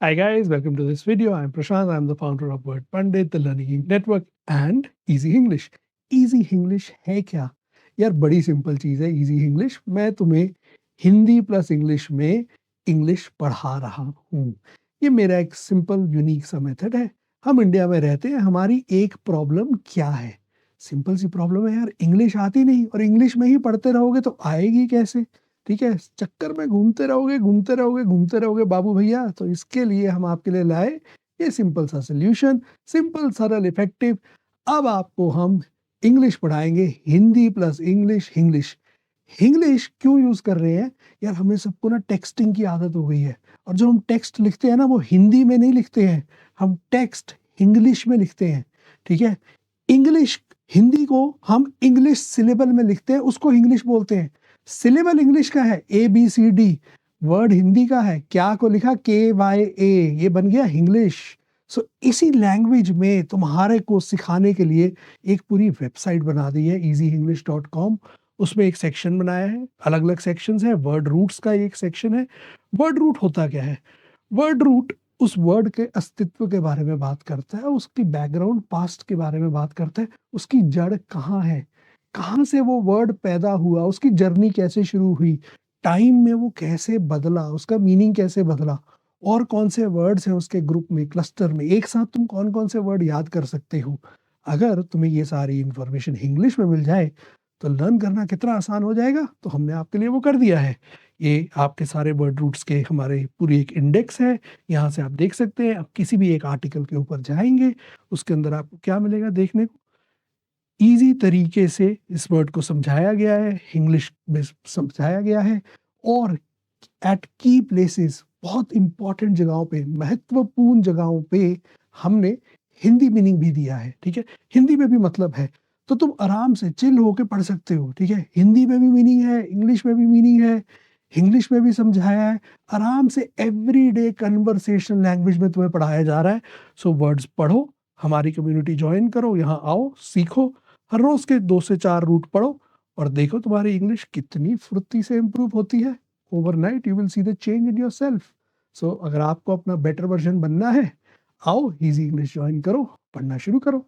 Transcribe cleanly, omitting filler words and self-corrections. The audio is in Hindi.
Hi guys, welcome to this video. I'm Prashant. I'm the founder of Word Pandit, the Learning Ink Network and Easy English. Easy English है क्या? यार बड़ी सिंपल चीज़ है Easy English. मैं तुम्हें हिंदी प्लस इंग्लिश में इंग्लिश पढ़ा रहा हूँ. ये मेरा एक सिंपल यूनिक सा मेथड है. हम इंडिया में रहते हैं, हमारी एक प्रॉब्लम क्या है? सिंपल सी प्रॉब्लम है यार, इंग्लिश आती नहीं और इंग्लिश में ही पढ़ते रहोगे तो आएगी कैसे? ठीक है, चक्कर में घूमते रहोगे, घूमते रहोगे, घूमते रहोगे बाबू भैया। तो इसके लिए हम आपके लिए लाए ये सिंपल सा सॉल्यूशन, सिंपल, सरल, इफेक्टिव। अब आपको हम इंग्लिश पढ़ाएंगे, Hindi plus English, English. English क्यों यूज़ कर रहे हैं? यार हमें सबको ना टेक्स्टिंग की आदत हो गई है और जो हम टेक्स्ट लिखते हैं ना वो हिंदी में नहीं लिखते हैं, हम टेक्स्ट इंग्लिश में लिखते हैं, ठीक है? इंग्लिश हिंदी को हम इंग्लिश सिलेबल में लिखते हैं, उसको इंग्लिश बोलते हैं। सिलेबल इंग्लिश का है ABCD, वर्ड हिंदी का है, क्या को लिखा KYA, ये बन गया इंग्लिश। सो इसी लैंग्वेज में तुम्हारे को सिखाने के लिए एक पूरी वेबसाइट बना दी है easyenglish.com। उसमें एक सेक्शन बनाया है, अलग अलग सेक्शंस है। वर्ड रूट्स का एक सेक्शन है। वर्ड रूट होता क्या है? वर्ड रूट उस वर्ड के अस्तित्व के बारे में बात करता है, उसकी बैकग्राउंड पास्ट के बारे में बात करता है, उसकी जड़ कहाँ है, कहाँ से वो वर्ड पैदा हुआ, उसकी जर्नी कैसे शुरू हुई, टाइम में वो कैसे बदला, उसका मीनिंग कैसे बदला, और कौन से वर्ड्स हैं उसके ग्रुप में, क्लस्टर में, एक साथ तुम कौन कौन से वर्ड याद कर सकते हो। अगर तुम्हें ये सारी इंफॉर्मेशन इंग्लिश में मिल जाए तो लर्न करना कितना आसान हो जाएगा। तो हमने आपके लिए वो कर दिया है। ये आपके सारे वर्ड रूट्स के हमारे पूरी एक इंडेक्स है, यहाँ से आप देख सकते हैं। आप किसी भी एक आर्टिकल के ऊपर जाएंगे, उसके अंदर आपको क्या मिलेगा देखने को, ईजी तरीके से इस वर्ड को समझाया गया है, इंग्लिश में समझाया गया है, और एट की प्लेसेस, बहुत इंपॉर्टेंट जगहों पे, महत्वपूर्ण जगहों पे हमने हिंदी मीनिंग भी दिया है, ठीक है? हिंदी में भी मतलब है, तो तुम आराम से चिल होके पढ़ सकते हो, ठीक है? हिंदी में भी मीनिंग है, इंग्लिश में भी मीनिंग है, इंग्लिश में भी समझाया है। आराम से एवरीडे कन्वर्सेशन लैंग्वेज में तुम्हें पढ़ाया जा रहा है। सो वर्ड्स पढ़ो, हमारी कम्युनिटी ज्वाइन करो, यहाँ आओ, सीखो, हर रोज के 2 से 4 रूट पढ़ो और देखो तुम्हारी इंग्लिश कितनी फुर्ती से इम्प्रूव होती है। Overnight you will see the change in yourself. So अगर आपको अपना बेटर वर्जन बनना है, आओ इजी इंग्लिश ज्वाइन करो, पढ़ना शुरू करो।